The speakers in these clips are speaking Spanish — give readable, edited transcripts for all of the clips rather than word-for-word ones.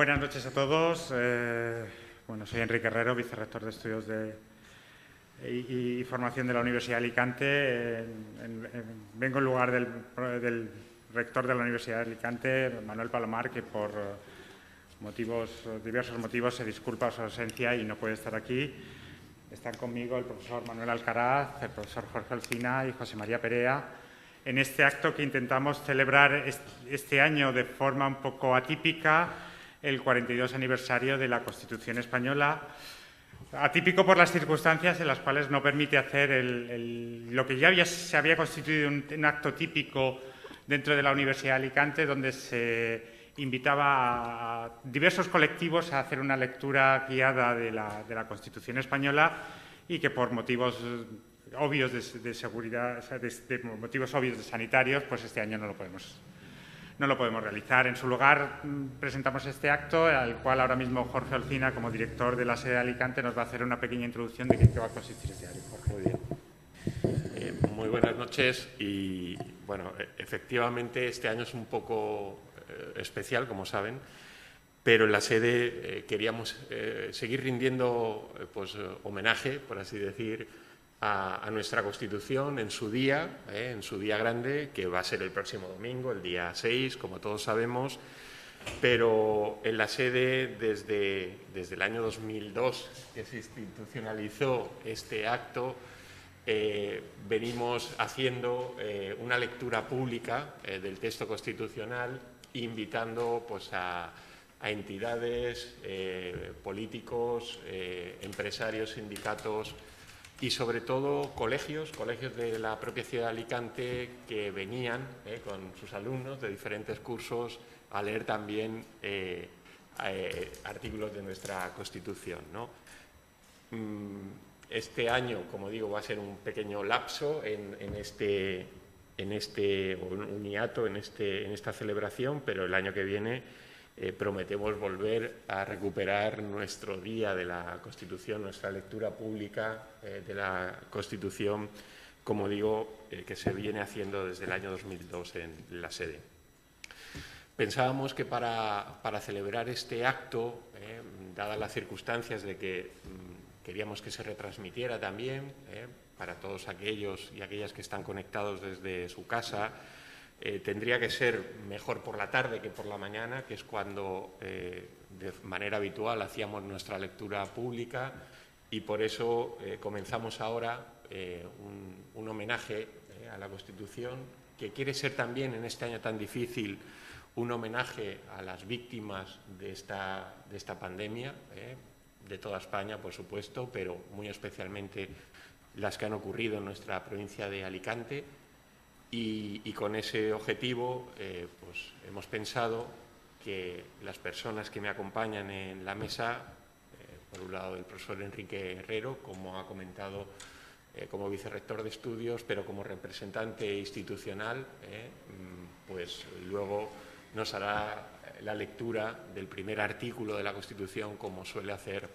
Buenas noches a todos. Soy Enrique Herrero, vicerrector de Estudios y Formación de la Universidad de Alicante. Vengo en lugar del rector de la Universidad de Alicante, Manuel Palomar, que por diversos motivos se disculpa su ausencia y no puede estar aquí. Están conmigo el profesor Manuel Alcaraz, el profesor Jorge Alsina y José María Perea, en este acto que intentamos celebrar este año de forma un poco atípica, el 42 aniversario de la Constitución española. Atípico por las circunstancias en las cuales no permite hacer lo que ya se había constituido un acto típico dentro de la Universidad de Alicante, donde se invitaba a diversos colectivos a hacer una lectura guiada de la Constitución española y que por motivos obvios de seguridad, de motivos obvios de sanitarios, pues este año no lo podemos realizar. En su lugar presentamos este acto, al cual ahora mismo Jorge Alsina, como director de la sede de Alicante, nos va a hacer una pequeña introducción de qué va a consistir este año. Jorge. Muy bien. Muy buenas noches y, bueno, efectivamente este año es un poco especial, como saben, pero en la sede queríamos seguir rindiendo homenaje, por así decir, a nuestra Constitución en su día grande, que va a ser el próximo domingo, el día 6, como todos sabemos, pero en la sede desde el año 2002, que se institucionalizó este acto, venimos haciendo una lectura pública del texto constitucional, invitando a entidades, políticos, empresarios, sindicatos y sobre todo colegios de la propia ciudad de Alicante que venían con sus alumnos de diferentes cursos a leer también artículos de nuestra Constitución, ¿no? Este año, como digo, va a ser un pequeño lapso en un hiato en esta celebración, pero el año que viene prometemos volver a recuperar nuestro día de la Constitución, nuestra lectura pública de la Constitución, como digo, que se viene haciendo desde el año 2002 en la sede. Pensábamos que para celebrar este acto, dadas las circunstancias de que queríamos que se retransmitiera también para todos aquellos y aquellas que están conectados desde su casa, tendría que ser mejor por la tarde que por la mañana, que es cuando de manera habitual hacíamos nuestra lectura pública, y por eso comenzamos ahora un homenaje a la Constitución, que quiere ser también en este año tan difícil un homenaje a las víctimas de esta pandemia, de toda España, por supuesto, pero muy especialmente las que han ocurrido en nuestra provincia de Alicante. Y con ese objetivo hemos pensado que las personas que me acompañan en la mesa, por un lado el profesor Enrique Herrero, como ha comentado, como vicerrector de estudios, pero como representante institucional, luego nos hará la lectura del primer artículo de la Constitución, como suele hacer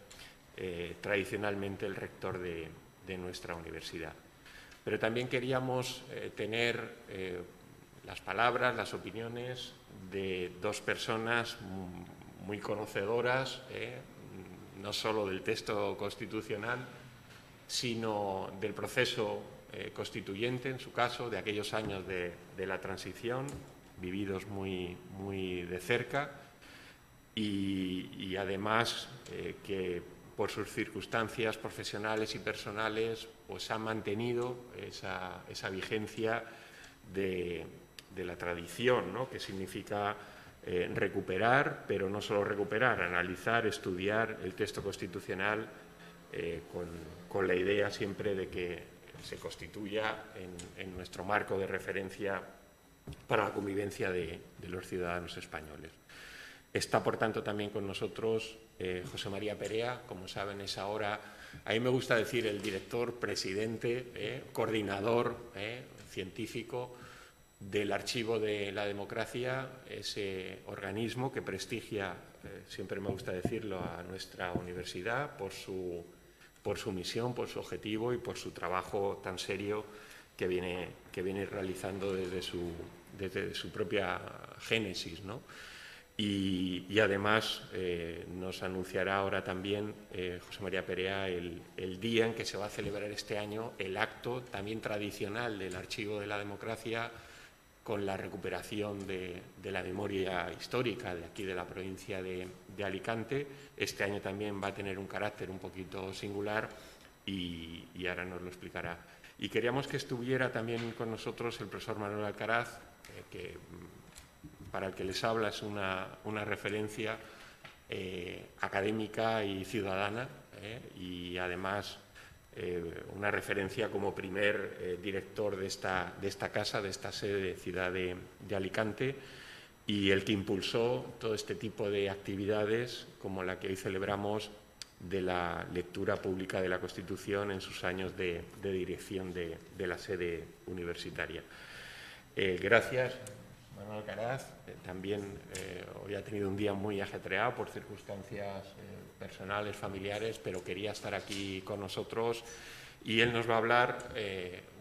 tradicionalmente el rector de nuestra universidad. Pero también queríamos tener las palabras, las opiniones de dos personas muy conocedoras, no solo del texto constitucional, sino del proceso constituyente, en su caso, de aquellos años de la transición, vividos muy de cerca, y además que por sus circunstancias profesionales y personales han mantenido esa vigencia de la tradición, ¿no? Que significa recuperar, pero no solo recuperar, analizar, estudiar el texto constitucional con la idea siempre de que se constituya en nuestro marco de referencia para la convivencia de los ciudadanos españoles. Está, por tanto, también con nosotros José María Perea, como saben, es ahora, a mí me gusta decir, el director, presidente, coordinador científico del Archivo de la Democracia, ese organismo que prestigia, siempre me gusta decirlo, a nuestra universidad por su misión, por su objetivo y por su trabajo tan serio que viene realizando desde su propia génesis, ¿no? y además nos anunciará ahora también José María Perea el día en que se va a celebrar este año el acto también tradicional del Archivo de la Democracia con la recuperación de la memoria histórica de aquí de la provincia de Alicante. Este año también va a tener un carácter un poquito singular y ahora nos lo explicará. Y queríamos que estuviera también con nosotros el profesor Manuel Alcaraz, que para el que les habla es una referencia académica y ciudadana y además una referencia como primer director de esta casa, de esta sede de Ciudad de Alicante, y el que impulsó todo este tipo de actividades como la que hoy celebramos de la lectura pública de la Constitución en sus años de dirección de la sede universitaria. Gracias, Manuel Alcaraz. También hoy ha tenido un día muy ajetreado por circunstancias personales, familiares, pero quería estar aquí con nosotros y él nos va a hablar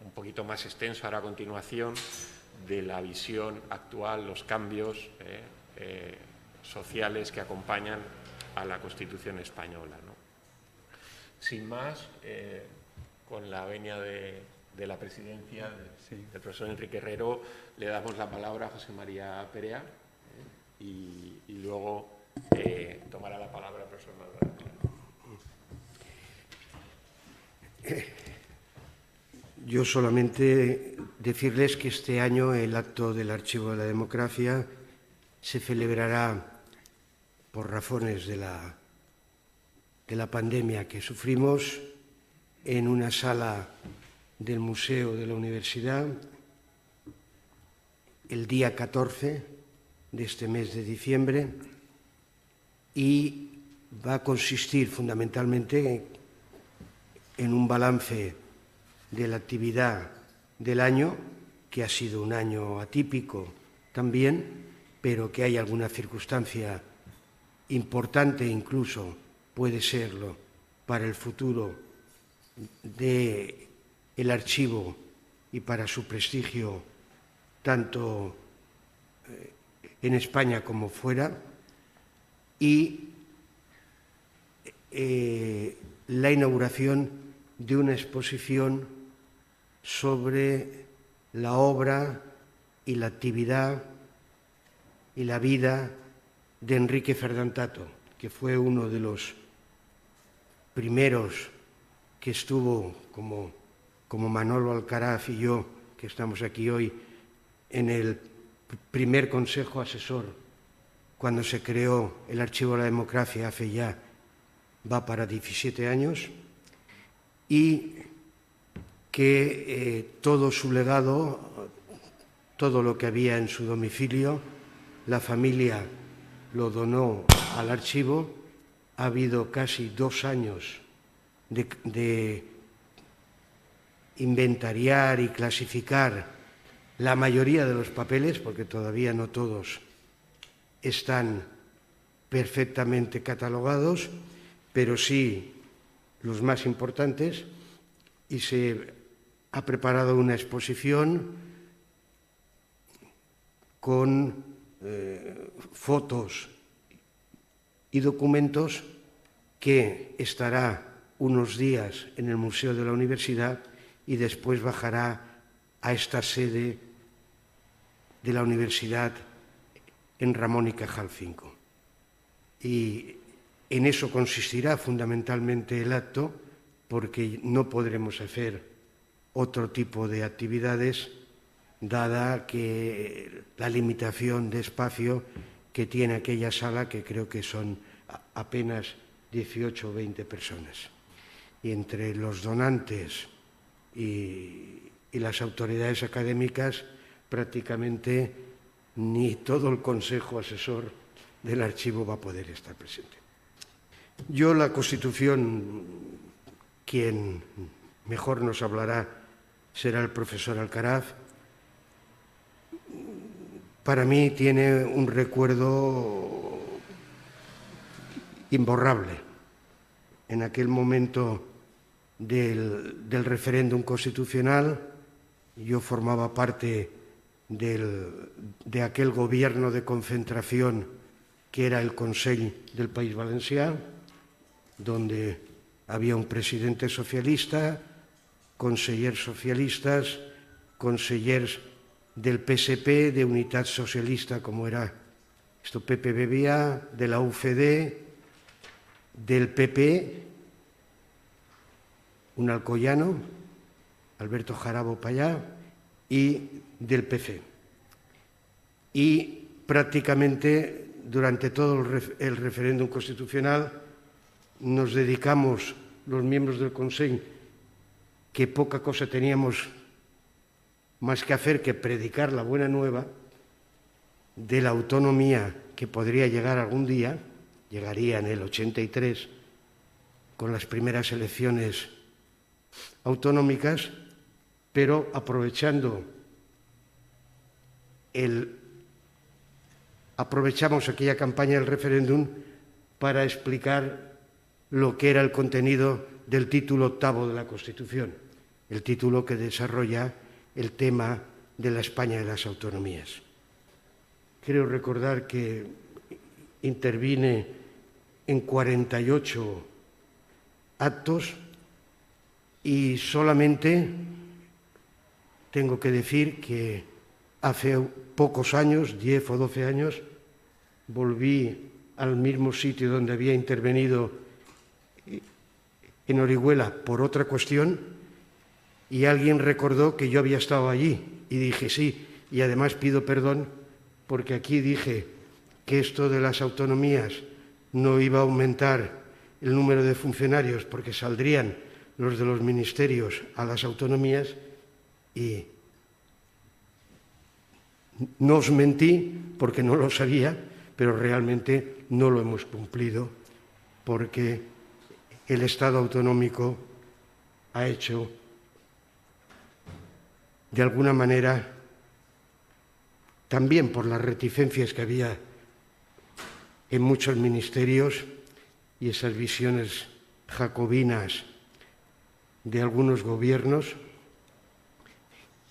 un poquito más extenso ahora a continuación de la visión actual, los cambios sociales que acompañan a la Constitución española, ¿no? Sin más, con la venia de la presidencia del profesor Enrique Herrero, le damos la palabra a José María Perea y luego tomará la palabra el profesor Manuel. Yo solamente decirles que este año el acto del Archivo de la Democracia se celebrará por razones de la pandemia que sufrimos en una sala del Museo de la Universidad el día 14 de este mes de diciembre y va a consistir fundamentalmente en un balance de la actividad del año, que ha sido un año atípico también, pero que hay alguna circunstancia importante, incluso puede serlo, para el futuro del archivo y para su prestigio tanto en España como fuera, y la inauguración de una exposición sobre la obra y la actividad y la vida de Enrique Ferdantato, que fue uno de los primeros que estuvo, como Manolo Alcaraz y yo, que estamos aquí hoy, en el primer consejo asesor, cuando se creó el Archivo de la Democracia hace ya, va para 17 años, y que todo su legado, todo lo que había en su domicilio, la familia lo donó al archivo. Ha habido casi 2 años de inventariar y clasificar la mayoría de los papeles, porque todavía no todos están perfectamente catalogados, pero sí los más importantes, y se ha preparado una exposición con fotos y documentos que estará unos días en el Museo de la Universidad y después bajará a esta sede de la Universidad en Ramón y Cajal 5. Y en eso consistirá fundamentalmente el acto, porque no podremos hacer otro tipo de actividades, dada que la limitación de espacio que tiene aquella sala, que creo que son apenas 18 o 20 personas. Y entre los donantes y las autoridades académicas, prácticamente ni todo el consejo asesor del archivo va a poder estar presente. Yo, la Constitución, quien mejor nos hablará será el profesor Alcaraz. Para mí tiene un recuerdo imborrable. En aquel momento del referéndum constitucional, yo formaba parte de aquel gobierno de concentración que era el Consell del País Valencià, donde había un presidente socialista, consellers socialistas, consellers del PSP, de Unitat Socialista, como era esto Pepe Bebià, de la UCD, del PP, un alcoyano, Alberto Jarabo Payá, y del PC. Y prácticamente durante todo el referéndum constitucional nos dedicamos, los miembros del Consell, que poca cosa teníamos más que hacer que predicar la buena nueva de la autonomía que podría llegar algún día, llegaría en el 83, con las primeras elecciones autonómicas, pero aprovechamos aquella campaña del referéndum para explicar lo que era el contenido del título 8º de la Constitución, el título que desarrolla el tema de la España de las autonomías. Creo recordar que intervine en 48 actos y solamente tengo que decir que hace pocos años, 10 o 12 años, volví al mismo sitio donde había intervenido en Orihuela por otra cuestión y alguien recordó que yo había estado allí y dije sí, y además pido perdón porque aquí dije que esto de las autonomías no iba a aumentar el número de funcionarios porque saldrían los de los ministerios a las autonomías y no os mentí porque no lo sabía, pero realmente no lo hemos cumplido porque el Estado autonómico ha hecho, de alguna manera, también por las reticencias que había en muchos ministerios y esas visiones jacobinas de algunos gobiernos,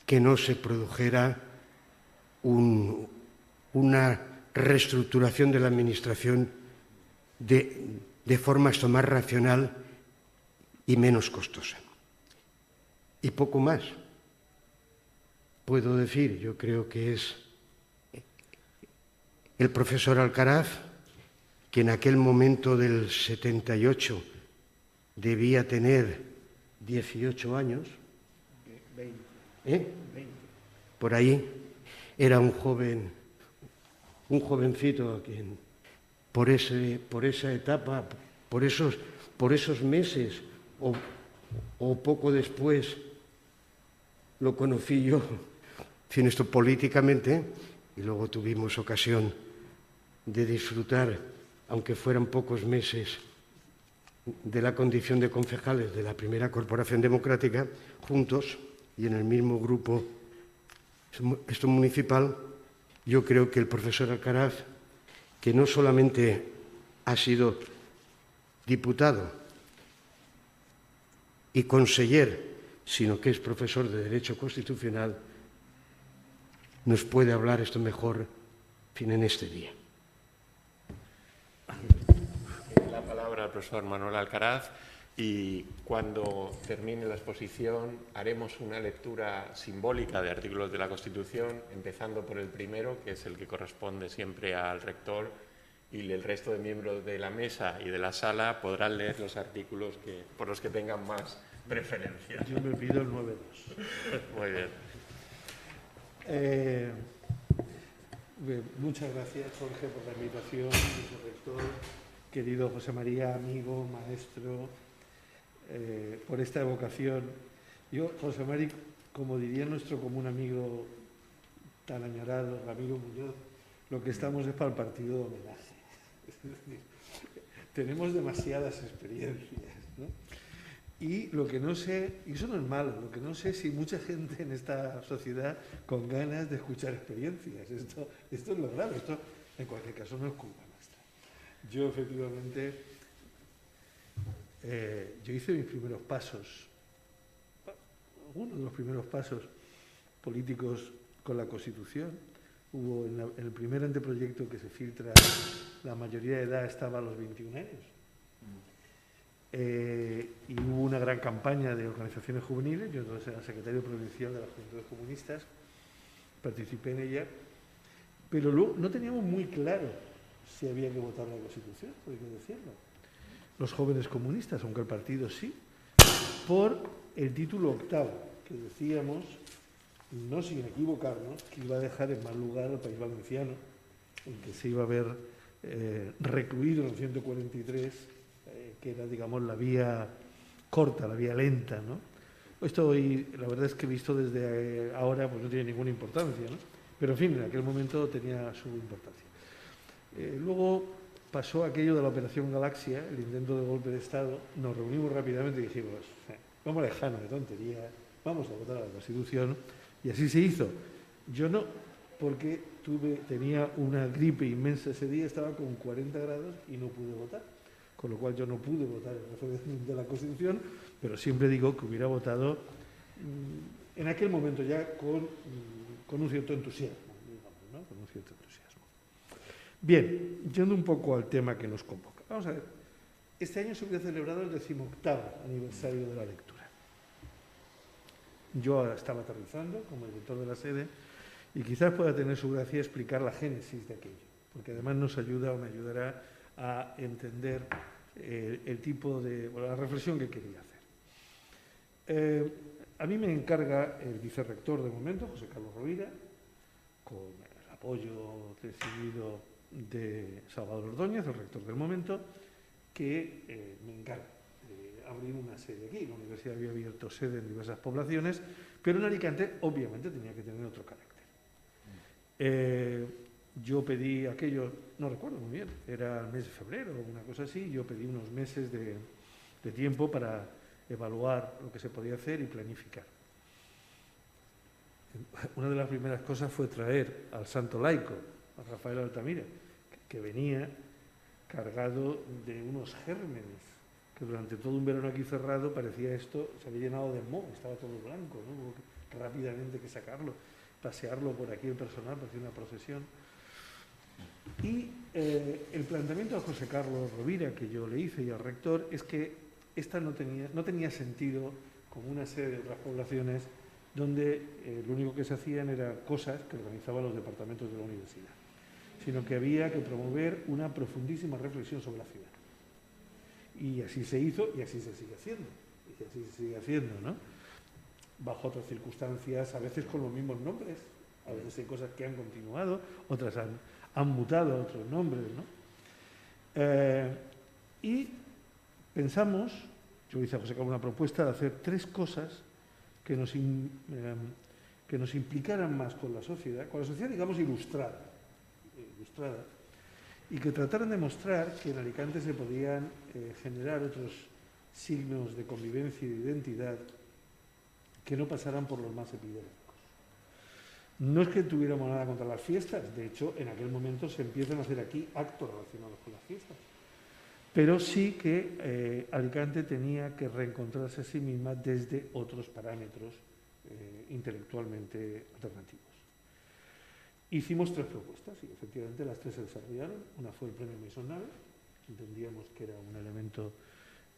que no se produjera una reestructuración de la administración de forma esto más racional y menos costosa. Y poco más puedo decir. Yo creo que es el profesor Alcaraz, que en aquel momento del 78 debía tener 18 años, 20. Por ahí, era un jovencito a quien por esa etapa, por esos meses o poco después lo conocí yo, sin esto políticamente, y luego tuvimos ocasión de disfrutar, aunque fueran pocos meses, de la condición de concejales de la primera corporación democrática, juntos y en el mismo grupo municipal. Yo creo que el profesor Alcaraz, que no solamente ha sido diputado y conseller, sino que es profesor de Derecho Constitucional, nos puede hablar esto mejor en este día. La palabra al profesor Manuel Alcaraz, y cuando termine la exposición haremos una lectura simbólica de artículos de la Constitución, empezando por el primero, que es el que corresponde siempre al rector, y el resto de miembros de la mesa y de la sala podrán leer los artículos por los que tengan más preferencia. Yo me pido el 9.2. Muy bien. Muchas gracias, Jorge, por la invitación, señor rector, querido José María, amigo, maestro, por esta evocación. Yo, José María, como diría nuestro común amigo tan añorado, Ramiro Muñoz, lo que estamos es para el partido de homenaje. Es decir, tenemos demasiadas experiencias, ¿no? Y lo que no sé, y eso no es malo, lo que no sé es si mucha gente en esta sociedad con ganas de escuchar experiencias. Esto es lo grave, esto en cualquier caso no es culpa nuestra. Yo efectivamente, yo hice mis primeros pasos, uno de los primeros pasos políticos con la Constitución. Hubo en el primer anteproyecto que se filtra la mayoría de edad estaba a los 21 años. Y hubo una gran campaña de organizaciones juveniles. Yo entonces era secretario provincial de las Juventudes Comunistas, participé en ella, pero luego no teníamos muy claro si había que votar la Constitución, hay que decirlo. Los jóvenes comunistas, aunque el partido sí, por el título octavo, que decíamos, no sin equivocarnos, que iba a dejar en mal lugar al País Valenciano, en que se iba a ver recluido en el 143, que era, digamos, la vía corta, la vía lenta, ¿no? Esto hoy, la verdad es que visto desde ahora, pues no tiene ninguna importancia, ¿no? Pero, en fin, en aquel momento tenía su importancia. Luego pasó aquello de la Operación Galaxia, el intento de golpe de Estado. Nos reunimos rápidamente y dijimos, vamos a dejarnos de tonterías, vamos a votar a la Constitución, y así se hizo. Yo no, porque tenía una gripe inmensa ese día, estaba con 40 grados y no pude votar, con lo cual yo no pude votar el referéndum de la Constitución, pero siempre digo que hubiera votado en aquel momento ya con un cierto entusiasmo, digamos, ¿no? Con un cierto entusiasmo. Bien, yendo un poco al tema que nos convoca. Vamos a ver, este año se hubiera celebrado el 18º aniversario de la lectura. Yo estaba aterrizando como director de la sede y quizás pueda tener su gracia explicar la génesis de aquello, porque además nos ayuda o me ayudará a entender el tipo de, la reflexión que quería hacer. A mí me encarga el vicerrector de momento, José Carlos Rovira, con el apoyo decidido de Salvador Ordóñez, el rector del momento, que me encarga de abrir una sede aquí. La universidad había abierto sede en diversas poblaciones, pero en Alicante obviamente tenía que tener otro carácter. Yo pedí aquello, no recuerdo muy bien, era el mes de febrero o una cosa así, yo pedí unos meses de tiempo para evaluar lo que se podía hacer y planificar. Una de las primeras cosas fue traer al santo laico, a Rafael Altamira, que venía cargado de unos gérmenes, que durante todo un verano aquí cerrado parecía esto, se había llenado de moho, estaba todo blanco, ¿no? Hubo que rápidamente que sacarlo, pasearlo por aquí el personal, parecía una procesión. Y el planteamiento a José Carlos Rovira que yo le hice y al rector es que esta no tenía sentido como una serie de otras poblaciones donde lo único que se hacían eran cosas que organizaban los departamentos de la universidad, sino que había que promover una profundísima reflexión sobre la ciudad. Y así se hizo y así se sigue haciendo. Y así se sigue haciendo, ¿no? Bajo otras circunstancias, a veces con los mismos nombres, a veces hay cosas que han continuado, otras han mutado a otros nombres, ¿no? Y pensamos, yo hice a José Carlos una propuesta de hacer 3 cosas que nos implicaran más con la sociedad, digamos ilustrada, y que trataran de mostrar que en Alicante se podían generar otros signos de convivencia y de identidad que no pasaran por los más epidémicos. No es que tuviéramos nada contra las fiestas, de hecho, en aquel momento se empiezan a hacer aquí actos relacionados con las fiestas, pero sí que Alicante tenía que reencontrarse a sí misma desde otros parámetros intelectualmente alternativos. Hicimos 3 propuestas y efectivamente las 3 se desarrollaron. Una fue el premio Maison Nave, entendíamos que era un elemento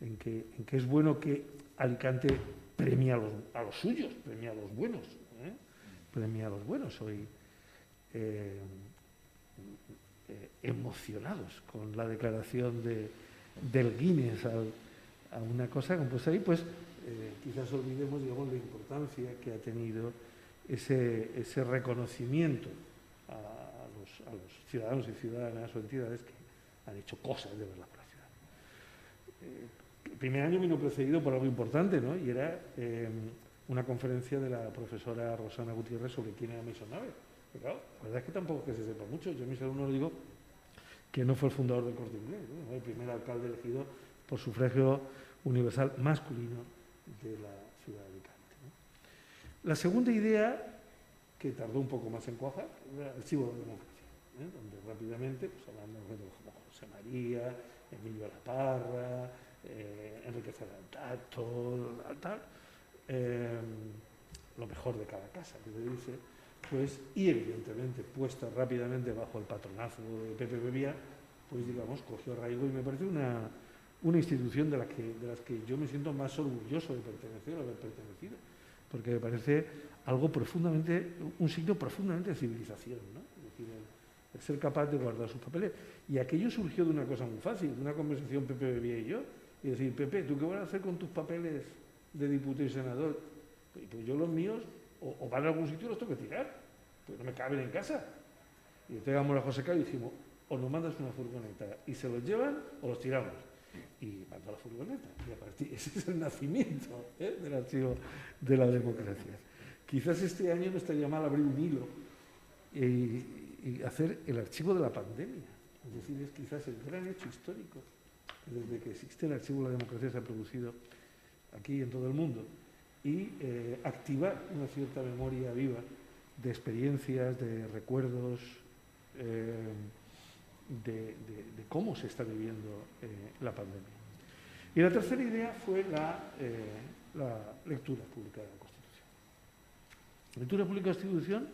en que es bueno que Alicante premia a los suyos, premia a los buenos, premia a los buenos. Hoy emocionados con la declaración del Guinness a una cosa compuesta ahí, pues quizás olvidemos, digamos, la importancia que ha tenido ese reconocimiento a los ciudadanos y ciudadanas o entidades que han hecho cosas de verdad por la ciudad. El primer año vino precedido por algo importante, ¿no? Y era una conferencia de la profesora Rosana Gutiérrez sobre quién era Maison Nave. Pero claro, la verdad es que tampoco es que se sepa mucho. Yo a mis alumnos les digo que no fue el fundador del Corte Inglés, ¿no? El primer alcalde elegido por sufragio universal masculino de la ciudad de Alicante, ¿no? La segunda idea, que tardó un poco más en cuajar, era el archivo de la democracia, donde rápidamente, pues hablando de gente como José María, Emilio Laparra, Enrique Ferrantato, tal, lo mejor de cada casa, que se dice, pues, y evidentemente puesta rápidamente bajo el patronazo de Pepe Bebía, pues digamos, cogió arraigo y me parece una institución de las que yo me siento más orgulloso de pertenecer o haber pertenecido, porque me parece algo profundamente, un signo profundamente de civilización, ¿no? Es decir, el ser capaz de guardar sus papeles. Y aquello surgió de una cosa muy fácil, de una conversación Pepe Bebía y yo, y decir, Pepe, ¿tú qué vas a hacer con tus papeles de diputado y senador? Pues yo los míos, o van a algún sitio, los tengo que tirar, pues no me caben en casa. Y entregamos a José Carlos y dijimos, o nos mandas una furgoneta y se los llevan o los tiramos. Y mandó la furgoneta. Y a partir, ese es el nacimiento del archivo de la democracia. Quizás este año no estaría mal abrir un hilo y hacer el archivo de la pandemia. Es decir, es quizás el gran hecho histórico. Desde que existe el archivo de la democracia se ha producido aquí en todo el mundo. Y activar una cierta memoria viva de experiencias, de recuerdos, de cómo se está viviendo la pandemia. Y la tercera idea fue la lectura pública de la Constitución. Lectura pública de la Constitución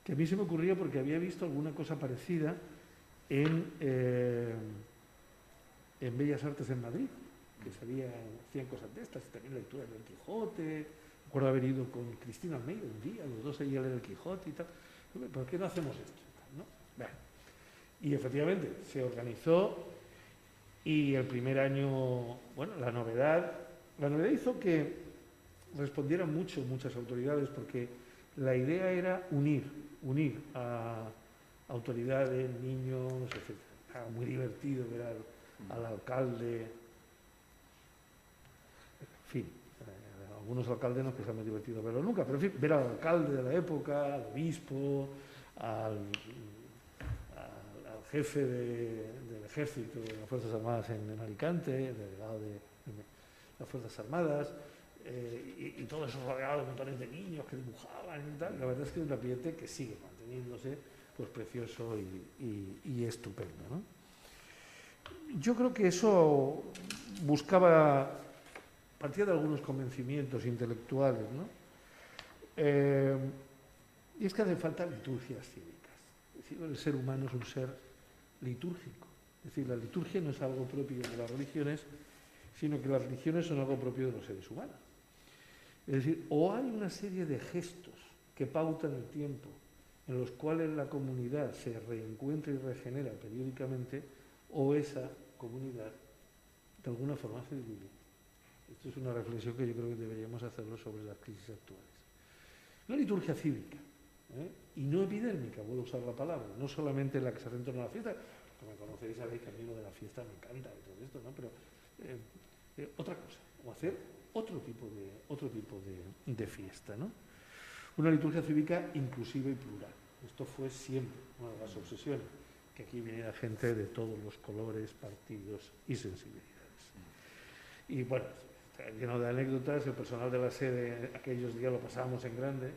que a mí se me ocurría porque había visto alguna cosa parecida en Bellas Artes en Madrid, que hacían cosas de estas, y también lecturas del Quijote. Recuerdo haber ido con Cristina Almeida un día, los dos allí a leer el Quijote y tal. ¿Por qué no hacemos esto? ¿No? Bueno. Y efectivamente se organizó y el primer año, bueno, la novedad hizo que respondieran muchas autoridades, porque la idea era unir a autoridades, niños, etc. Era muy divertido ver al alcalde, en fin, algunos alcaldes no que sea muy divertido verlo nunca, pero en fin, ver al alcalde de la época, al obispo, al jefe del ejército de las Fuerzas Armadas en Alicante, el delegado de las Fuerzas Armadas, y todo eso rodeado de montones de niños que dibujaban y tal. La verdad es que es un ambiente que sigue manteniéndose pues precioso y estupendo, ¿no? Yo creo que eso partía de algunos convencimientos intelectuales, ¿no? Y es que hacen falta liturgias cívicas. Es decir, el ser humano es un ser litúrgico. Es decir, la liturgia no es algo propio de las religiones, sino que las religiones son algo propio de los seres humanos. Es decir, o hay una serie de gestos que pautan el tiempo, en los cuales la comunidad se reencuentra y regenera periódicamente, o esa comunidad de alguna forma se divide. Esto es una reflexión que yo creo que deberíamos hacerlo sobre las crisis actuales. Una liturgia cívica, y no epidérmica, vuelvo a usar la palabra, no solamente la que se hace en torno a la fiesta, que me conocéis, sabéis que a mí lo de la fiesta me encanta y todo esto, ¿no? Pero otra cosa, o hacer otro tipo de fiesta, ¿no? Una liturgia cívica inclusiva y plural. Esto fue siempre una de las obsesiones, que aquí viniera gente de todos los colores, partidos y sensibilidades. Y bueno, está lleno de anécdotas. El personal de la sede aquellos días lo pasábamos en grande.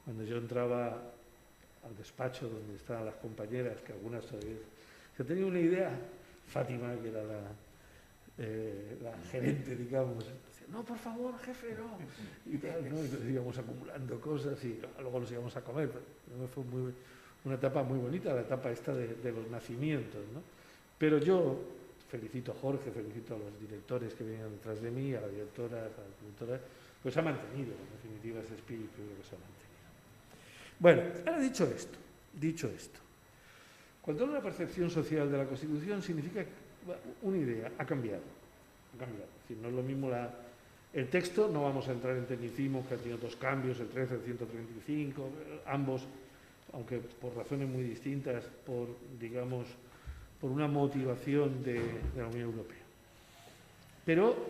Cuando yo entraba al despacho donde estaban las compañeras, que algunas todavía se tenía una idea, Fátima, que era la gerente, digamos, decía, no, por favor, jefe, no, y tal, ¿no? Entonces íbamos acumulando cosas y luego nos íbamos a comer. Pero fue una etapa muy bonita, la etapa esta de los nacimientos, ¿no? Pero yo felicito a Jorge, felicito a los directores que venían detrás de mí, a la directora, a las directoras, pues ha mantenido, en definitiva, ese espíritu que se ha mantenido. Bueno, ahora dicho esto, cuando hablo de la percepción social de la Constitución, significa que una idea ha cambiado. Es decir, no es lo mismo el texto, no vamos a entrar en tecnicismos, que ha tenido dos cambios, el 13, el 135, ambos, aunque por razones muy distintas, por una motivación de la Unión Europea. Pero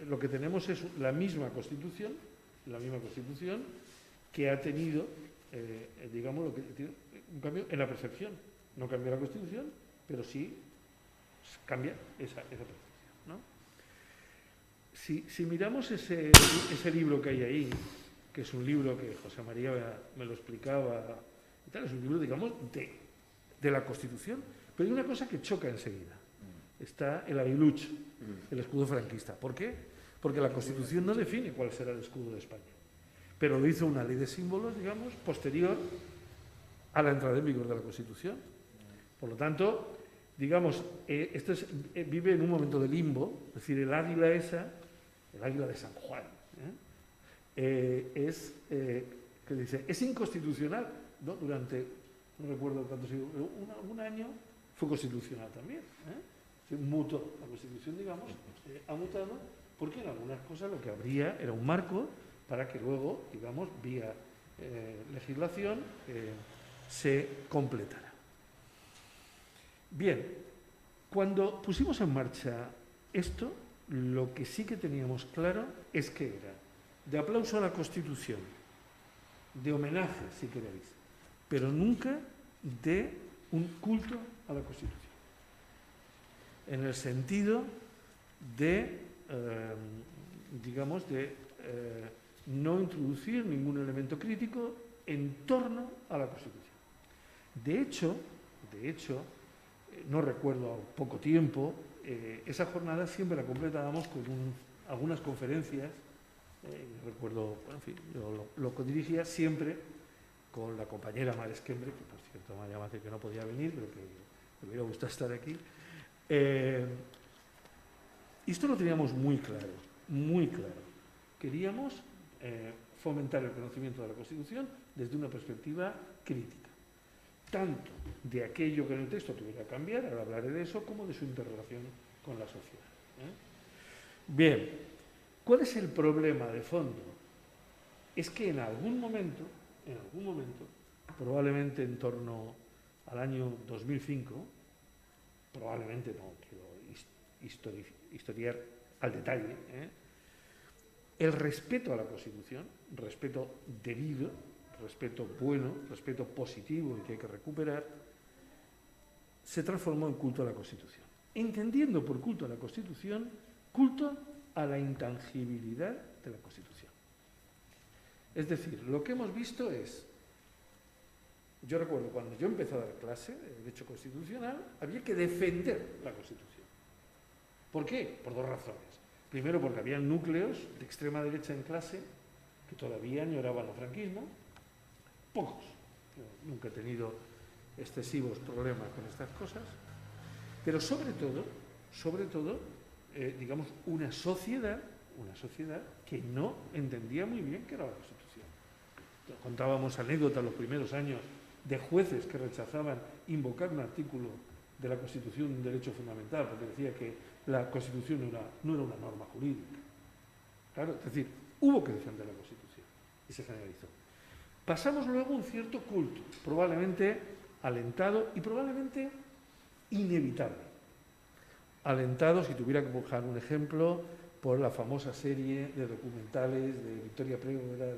lo que tenemos es la misma Constitución que ha tenido, un cambio en la percepción. No cambia la Constitución, pero sí cambia esa percepción, ¿no? Si miramos ese libro que hay ahí, que es un libro que José María me lo explicaba, y tal, es un libro, digamos, de la Constitución, pero hay una cosa que choca enseguida. Está el aguilucho, el escudo franquista. ¿Por qué? Porque la Constitución no define cuál será el escudo de España, pero lo hizo una ley de símbolos, digamos, posterior a la entrada en vigor de la Constitución. Por lo tanto, digamos, esto vive en un momento de limbo, es decir, el águila esa, el águila de San Juan, que dice, es inconstitucional, ¿no? Durante, no recuerdo cuánto siglo, un año fue constitucional también. Se mutó la Constitución, digamos, ha mutado, porque en algunas cosas lo que habría era un marco para que luego, digamos, vía legislación, se completara. Bien, cuando pusimos en marcha esto, lo que sí que teníamos claro es que era de aplauso a la Constitución, de homenaje, si queréis, pero nunca de un culto a la Constitución. En el sentido de, digamos, de no introducir ningún elemento crítico en torno a la Constitución. De hecho, no recuerdo a poco tiempo, esa jornada siempre la completábamos con algunas conferencias. Recuerdo, bueno, en fin, yo lo codirigía siempre con la compañera Mar Esquembre, que por cierto me llamó a decir que no podía venir, pero que me hubiera gustado estar aquí. Y esto lo teníamos muy claro, muy claro. Queríamos fomentar el conocimiento de la Constitución desde una perspectiva crítica, tanto de aquello que en el texto tuviera que cambiar, ahora hablaré de eso, como de su interrelación con la sociedad. Bien, ¿cuál es el problema de fondo? Es que en algún momento, probablemente en torno al año 2005, probablemente no quiero historiar al detalle, el respeto a la Constitución, respeto debido, respeto bueno, respeto positivo y que hay que recuperar, se transformó en culto a la Constitución. Entendiendo por culto a la Constitución, culto a la intangibilidad de la Constitución. Es decir, lo que hemos visto es, yo recuerdo cuando yo empecé a dar clase de Derecho Constitucional, había que defender la Constitución. ¿Por qué? Por dos razones. Primero, porque había núcleos de extrema derecha en clase que todavía añoraban el franquismo, pocos. Yo nunca he tenido excesivos problemas con estas cosas, pero sobre todo, digamos, una sociedad que no entendía muy bien qué era la Constitución. Contábamos anécdotas los primeros años de jueces que rechazaban invocar un artículo de la Constitución, un derecho fundamental, porque decía que la Constitución no era una norma jurídica. Claro, es decir, hubo que defender la Constitución y se generalizó. Pasamos luego a un cierto culto, probablemente alentado y probablemente inevitable. Alentado, si tuviera que buscar un ejemplo, por la famosa serie de documentales de Victoria Prévora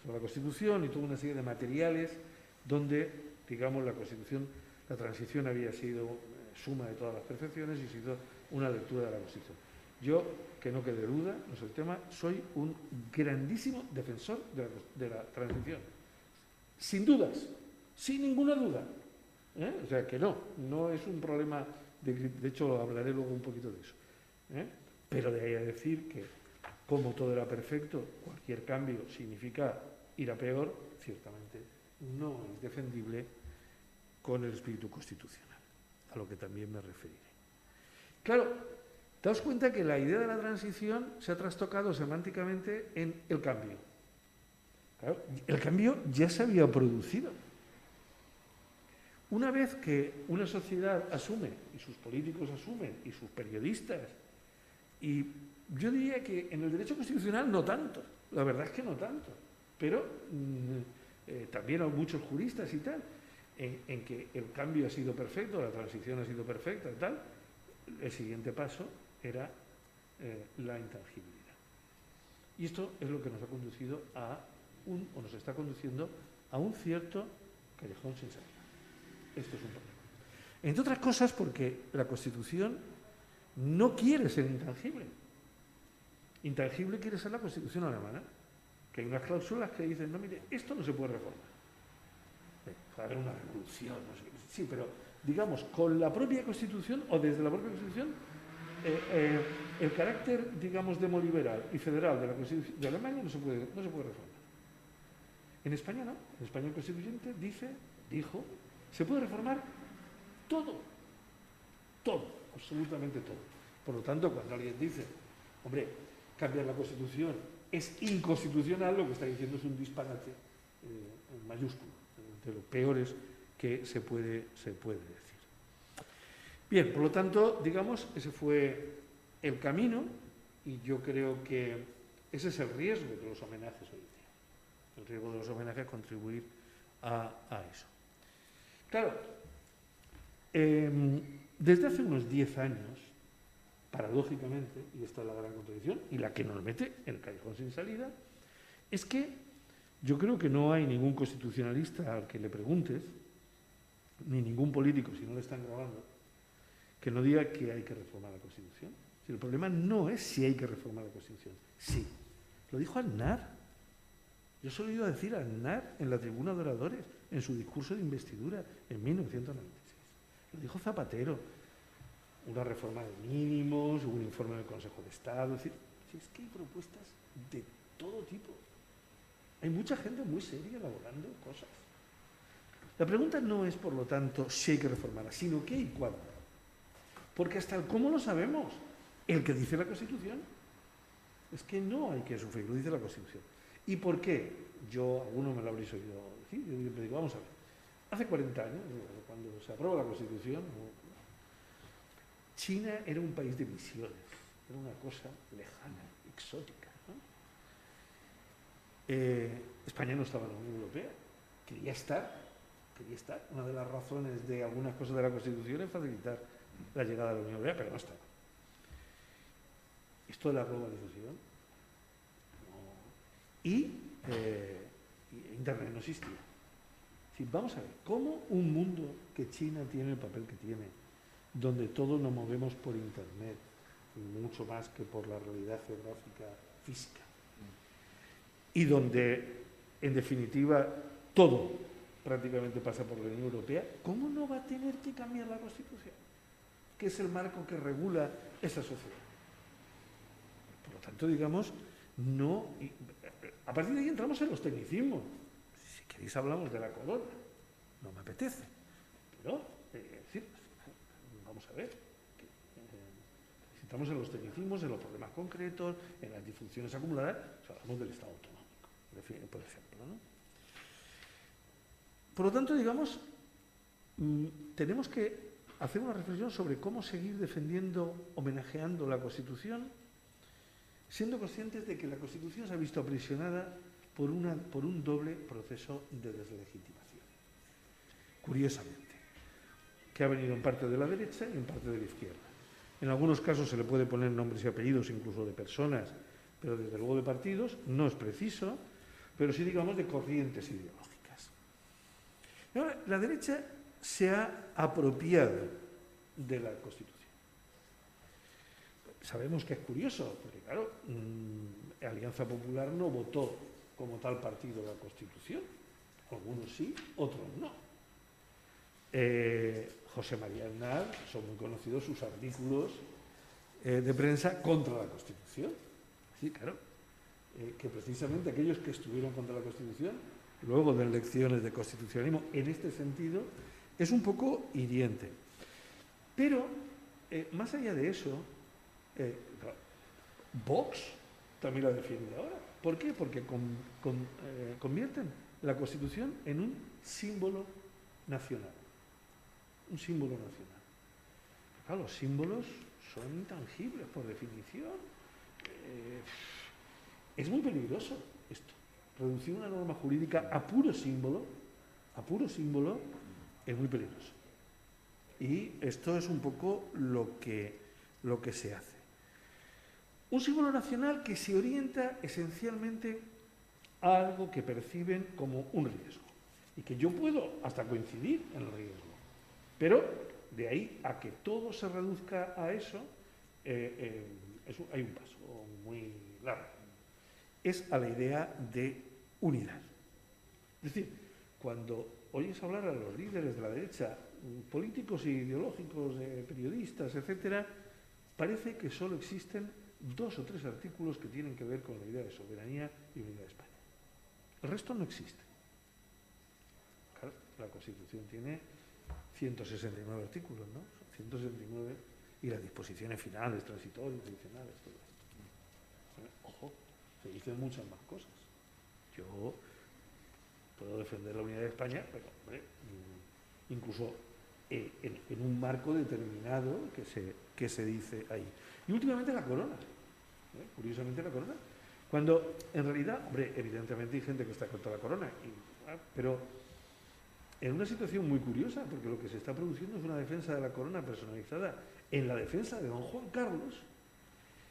sobre la Constitución y toda una serie de materiales donde, digamos, la Constitución, la transición había sido suma de todas las perfecciones y sido una lectura de la Constitución. Yo, que no quede duda, no es el tema, soy un grandísimo defensor de la transición. Sin dudas, sin ninguna duda. O sea, que no es un problema, de hecho hablaré luego un poquito de eso. Pero de ahí a decir que, como todo era perfecto, cualquier cambio significa ir a peor, ciertamente no es defendible con el espíritu constitucional, a lo que también me referiré. Claro, daos cuenta que la idea de la transición se ha trastocado semánticamente en el cambio. Claro, el cambio ya se había producido. Una vez que una sociedad asume, y sus políticos asumen, y sus periodistas, y yo diría que en el derecho constitucional no tanto, la verdad es que no tanto, pero también hay muchos juristas y tal, en que el cambio ha sido perfecto, la transición ha sido perfecta y tal, el siguiente paso era la intangibilidad. Y esto es lo que nos ha conducido o nos está conduciendo a un cierto callejón sin salida. Esto es un problema. Entre otras cosas porque la Constitución no quiere ser intangible. Intangible quiere ser la Constitución alemana, que hay unas cláusulas que dicen, no, mire, esto no se puede reformar. Va a haber una revolución, no sé qué. Sí, pero digamos, con la propia Constitución o desde la propia Constitución, el carácter, digamos, demoliberal y federal de la Constitución de Alemania no se puede reformar. En España no. En España el constituyente dice dijo, se puede reformar todo, absolutamente todo. Por lo tanto, cuando alguien dice, hombre, cambiar la Constitución es inconstitucional, lo que está diciendo es un disparate en mayúsculo, de los peores que se puede decir. Bien, por lo tanto, digamos, ese fue el camino y yo creo que ese es el riesgo de los homenajes hoy en día. El riesgo de los homenajes es contribuir a eso. Claro, desde hace unos 10 años, paradójicamente, y esta es la gran contradicción, y la que nos mete en el callejón sin salida, es que yo creo que no hay ningún constitucionalista al que le preguntes, ni ningún político, si no le están grabando, que no diga que hay que reformar la Constitución. Si el problema no es si hay que reformar la Constitución, sí. Lo dijo Aznar. Yo se lo he oído decir a Aznar en la tribuna de oradores, en su discurso de investidura en 1996. Lo dijo Zapatero. Una reforma de mínimos, un informe del Consejo de Estado. Es decir, si es que hay propuestas de todo tipo. Hay mucha gente muy seria elaborando cosas. La pregunta no es, por lo tanto, si hay que reformarla, sino qué y cuándo. Porque hasta el cómo lo sabemos. El que dice la Constitución es que no hay que sufrir, lo dice la Constitución. ¿Y por qué? Alguno me lo habréis oído decir, yo digo, vamos a ver. Hace 40 años, cuando se aprobó la Constitución, China era un país de visiones, era una cosa lejana, exótica, ¿no? España no estaba en la Unión Europea, quería estar. Una de las razones de algunas cosas de la Constitución es facilitar la llegada a la Unión Europea, pero no estaba. Esto de la globalización, no. Y Internet no existía. Sí, vamos a ver, ¿cómo un mundo que China tiene el papel que tiene, donde todos nos movemos por Internet, mucho más que por la realidad geográfica física, y donde, en definitiva, todo prácticamente pasa por la Unión Europea, ¿cómo no va a tener que cambiar la Constitución? Que es el marco que regula esa sociedad. Por lo tanto, digamos, no... A partir de ahí entramos en los tecnicismos. Si queréis hablamos de la corona. No me apetece. Pero, decir, vamos a ver. Si entramos en los tecnicismos, en los problemas concretos, en las disfunciones acumuladas, hablamos del Estado autonómico, por ejemplo, ¿no? Por lo tanto, digamos, tenemos que hacer una reflexión sobre cómo seguir defendiendo, homenajeando la Constitución, siendo conscientes de que la Constitución se ha visto aprisionada por un doble proceso de deslegitimación. Curiosamente, que ha venido en parte de la derecha y en parte de la izquierda. En algunos casos se le puede poner nombres y apellidos incluso de personas, pero desde luego de partidos, no es preciso, pero sí, digamos, de corrientes ideológicas. Ahora, la derecha se ha apropiado de la Constitución. Sabemos que es curioso, porque claro, Alianza Popular no votó como tal partido la Constitución. Algunos sí, otros no. José María Aznar, son muy conocidos sus artículos de prensa contra la Constitución. Sí, claro, que precisamente aquellos que estuvieron contra la Constitución, luego de lecciones de constitucionalismo, en este sentido, es un poco hiriente. Pero, más allá de eso, Vox también la defiende ahora. ¿Por qué? Porque convierten la Constitución en un símbolo nacional. Un símbolo nacional. Claro, los símbolos son intangibles por definición. Es muy peligroso esto. Reducir una norma jurídica a puro símbolo, es muy peligroso. Y esto es un poco lo que se hace. Un símbolo nacional que se orienta esencialmente a algo que perciben como un riesgo. Y que yo puedo hasta coincidir en el riesgo. Pero de ahí a que todo se reduzca a eso, hay un paso muy largo. Es a la idea de unidad. Es decir, cuando oyes hablar a los líderes de la derecha, políticos e ideológicos, periodistas, etcétera, parece que solo existen 2 o 3 artículos que tienen que ver con la idea de soberanía y unidad de España. El resto no existe. Claro, la Constitución tiene 169 artículos, ¿no? 169, y las disposiciones finales, transitorias, adicionales, todo esto. Ojo, se dicen muchas más cosas. Yo puedo defender la unidad de España, pero hombre, incluso en un marco determinado que se dice ahí. Y últimamente la corona, curiosamente la corona, cuando en realidad, hombre, evidentemente hay gente que está contra la corona, pero en una situación muy curiosa, porque lo que se está produciendo es una defensa de la corona personalizada en la defensa de don Juan Carlos,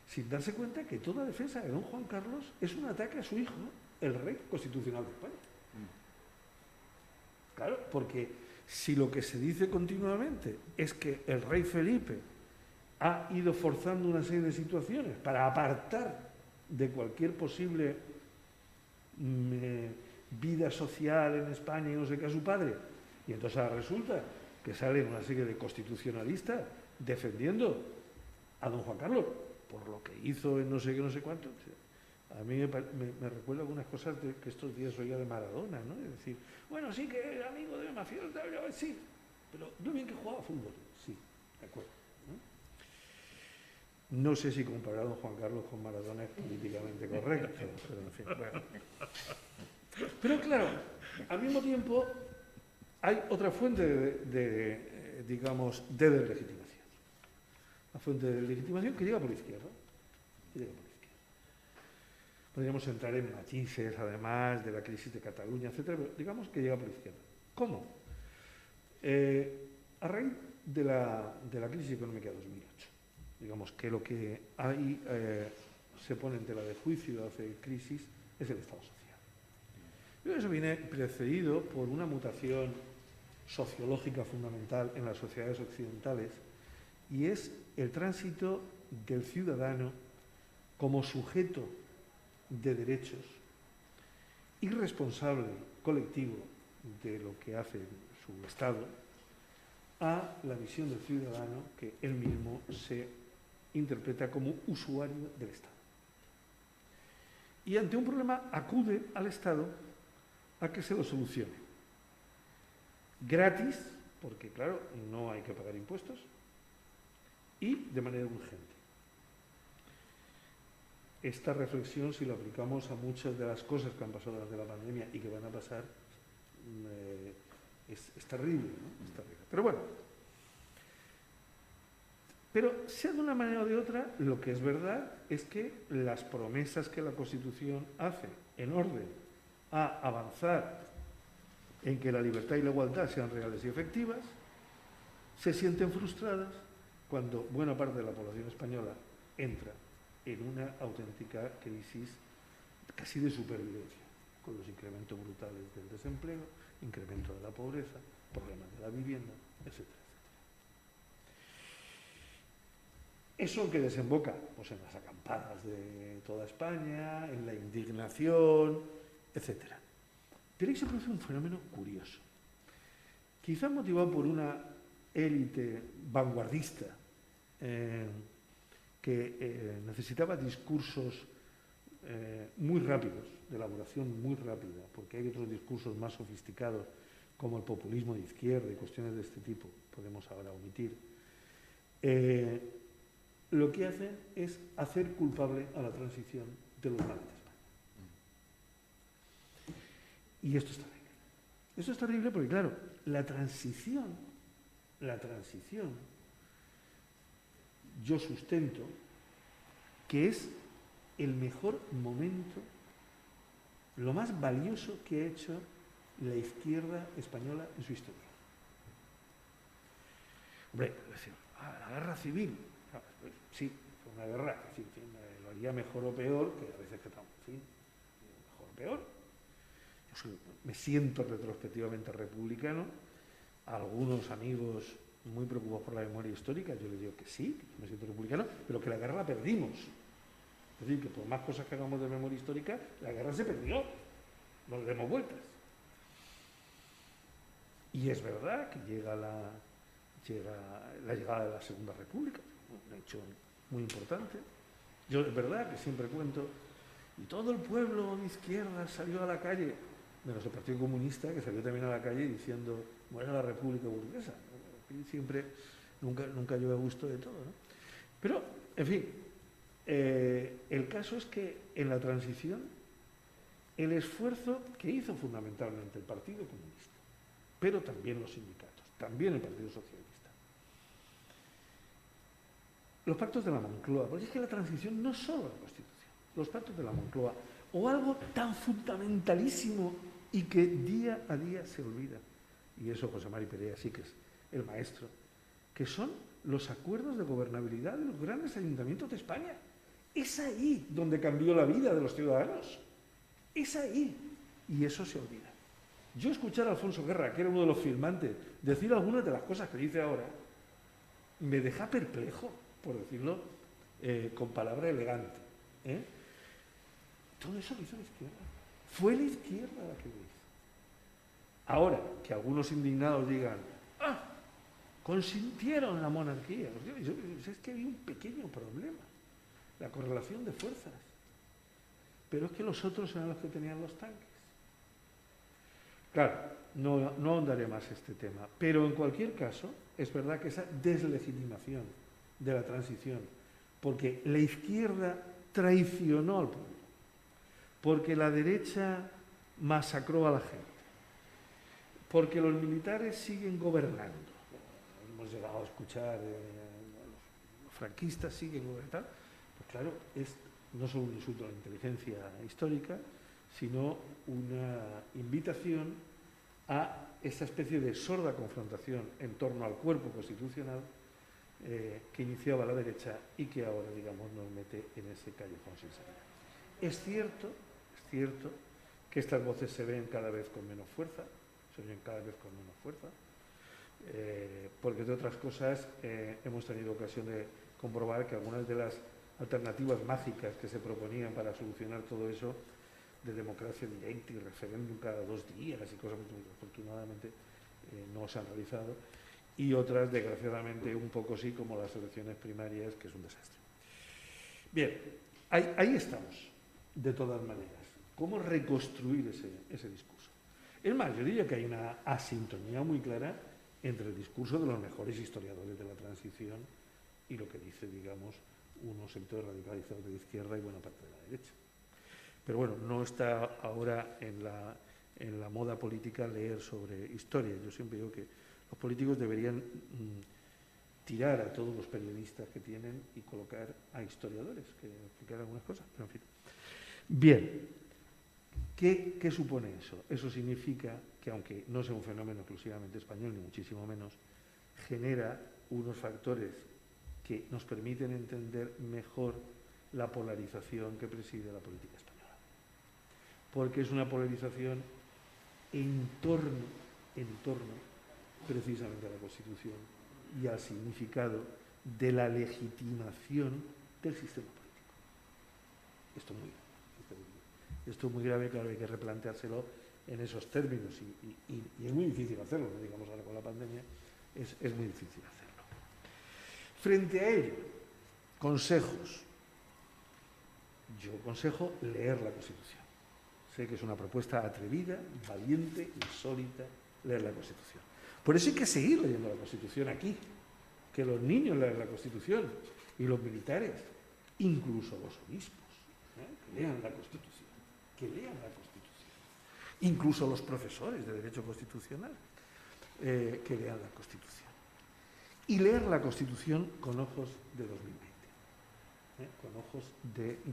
sin darse cuenta que toda defensa de don Juan Carlos es un ataque a su hijo, el rey constitucional de España. Claro, porque si lo que se dice continuamente es que el rey Felipe ha ido forzando una serie de situaciones para apartar de cualquier posible vida social en España y no sé qué a su padre, y entonces ahora resulta que salen una serie de constitucionalistas defendiendo a don Juan Carlos por lo que hizo en no sé qué, no sé cuánto. A mí me recuerda algunas cosas que estos días oía de Maradona, ¿no? Es decir, bueno, sí que era amigo de mafiosos, sí, pero no bien que jugaba fútbol, sí, de acuerdo. No sé si comparar a don Juan Carlos con Maradona es políticamente correcto, pero en fin, bueno. Pero claro, al mismo tiempo hay otra fuente de deslegitimación. La fuente de legitimación que llega por la izquierda. Podríamos entrar en matices, además, de la crisis de Cataluña, etcétera, pero digamos que llega por la izquierda. ¿Cómo? A raíz de la crisis económica de 2008. Digamos que lo que ahí se pone en tela de juicio hace crisis es el Estado social. Y eso viene precedido por una mutación sociológica fundamental en las sociedades occidentales, y es el tránsito del ciudadano como sujeto de derechos y responsable colectivo de lo que hace su Estado a la visión del ciudadano que él mismo se interpreta como usuario del Estado. Y ante un problema acude al Estado a que se lo solucione. Gratis, porque claro, no hay que pagar impuestos, y de manera urgente. Esta reflexión, si la aplicamos a muchas de las cosas que han pasado durante la pandemia y que van a pasar, es terrible, ¿no? Es terrible. Pero bueno, pero sea de una manera o de otra, lo que es verdad es que las promesas que la Constitución hace en orden a avanzar en que la libertad y la igualdad sean reales y efectivas, se sienten frustradas cuando buena parte de la población española entra en una auténtica crisis casi de supervivencia, con los incrementos brutales del desempleo, incremento de la pobreza, problemas de la vivienda, etc. Eso que desemboca pues, en las acampadas de toda España, en la indignación, etc. Pero ahí se produce un fenómeno curioso, quizás motivado por una élite vanguardista que necesitaba discursos muy rápidos, de elaboración muy rápida, porque hay otros discursos más sofisticados como el populismo de izquierda y cuestiones de este tipo, podemos ahora omitir. Lo que hacen es hacer culpable a la transición de los males de España. Y esto es terrible. Esto es terrible porque, claro, la transición, yo sustento que es el mejor momento, lo más valioso que ha hecho la izquierda española en su historia. Hombre, la guerra civil, sí, fue una guerra, en fin, lo haría mejor o peor, que a veces que estamos, en fin, mejor o peor. Yo me siento retrospectivamente republicano. Algunos amigos muy preocupados por la memoria histórica, yo les digo que sí, que me siento republicano, pero que la guerra la perdimos. Es decir, que por más cosas que hagamos de memoria histórica, la guerra se perdió, no le demos vueltas. Y es verdad que llega la llegada de la Segunda República, un hecho muy importante. Yo es verdad que siempre cuento, y todo el pueblo de izquierda salió a la calle. menos el Partido Comunista, que salió también a la calle diciendo muera la República Burguesa. Siempre, nunca yo a gusto de todo, ¿no? Pero, en fin, el caso es que en la transición el esfuerzo que hizo fundamentalmente el Partido Comunista, pero también los sindicatos, también el Partido Socialista, los pactos de la Moncloa, porque es que la transición no es solo la Constitución, los pactos de la Moncloa, o algo tan fundamentalísimo y que día a día se olvida, y eso José Mari Perea sí que es el maestro, que son los acuerdos de gobernabilidad de los grandes ayuntamientos de España. Es ahí donde cambió la vida de los ciudadanos. Es ahí. Y eso se olvida. Yo escuchar a Alfonso Guerra, que era uno de los firmantes, decir algunas de las cosas que dice ahora, me deja perplejo, por decirlo con palabra elegante. Todo eso lo hizo la izquierda. Fue la izquierda la que lo hizo. Ahora, que algunos indignados digan, consintieron la monarquía. Es que había un pequeño problema, la correlación de fuerzas. Pero es que los otros eran los que tenían los tanques. Claro, no ahondaré más este tema, pero en cualquier caso, es verdad que esa deslegitimación de la transición, porque la izquierda traicionó al pueblo, porque la derecha masacró a la gente, porque los militares siguen gobernando. Hemos llegado a escuchar, los franquistas siguen gobernando. Pues claro, es no solo un insulto a la inteligencia histórica, sino una invitación a esa especie de sorda confrontación en torno al cuerpo constitucional que iniciaba la derecha y que ahora, digamos, nos mete en ese callejón sin salida. Es cierto que estas voces se ven cada vez con menos fuerza, porque entre otras cosas hemos tenido ocasión de comprobar que algunas de las alternativas mágicas que se proponían para solucionar todo eso, de democracia directa y referéndum cada 2 días y cosas muy afortunadamente no se han realizado, y otras desgraciadamente un poco sí, como las elecciones primarias, que es un desastre. Bien, ahí estamos, de todas maneras. ¿Cómo reconstruir ese discurso? Es más, yo diría que hay una asintonía muy clara entre el discurso de los mejores historiadores de la transición y lo que dice, digamos, unos sectores radicalizados de la izquierda y buena parte de la derecha. Pero bueno, no está ahora en la moda política leer sobre historia. Yo siempre digo que los políticos deberían tirar a todos los periodistas que tienen y colocar a historiadores que explicar algunas cosas. Pero en fin. Bien, ¿qué supone eso? Eso significa que, aunque no sea un fenómeno exclusivamente español, ni muchísimo menos, genera unos factores que nos permiten entender mejor la polarización que preside la política española. Porque es una polarización en torno precisamente a la Constitución y al significado de la legitimación del sistema político. Esto es muy grave, claro, hay que replanteárselo en esos términos y es muy difícil hacerlo, ¿no? Digamos ahora con la pandemia, es muy difícil hacerlo. Frente a ello, consejos. Yo aconsejo leer la Constitución. Sé que es una propuesta atrevida, valiente, insólita, leer la Constitución. Por eso hay que seguir leyendo la Constitución aquí, que los niños lean la Constitución y los militares, incluso los obispos, que lean la Constitución, incluso los profesores de Derecho Constitucional, que lean la Constitución. Y leer la Constitución con ojos de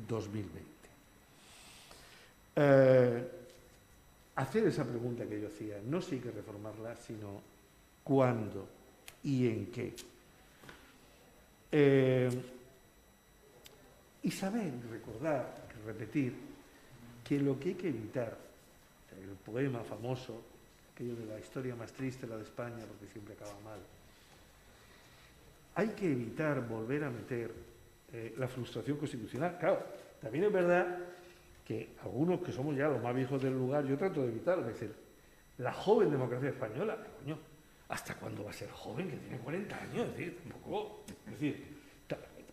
2020. Hacer esa pregunta que yo hacía, no si hay que reformarla, sino cuándo y en qué. Y saber, recordar, repetir, que lo que hay que evitar, el poema famoso, aquello de la historia más triste, la de España, porque siempre acaba mal, hay que evitar volver a meter la frustración constitucional. Claro, también es verdad que algunos que somos ya los más viejos del lugar, yo trato de evitarlo, es decir, la joven democracia española, coño, ¿hasta cuándo va a ser joven? Que tiene 40 años, es decir, tampoco, es decir,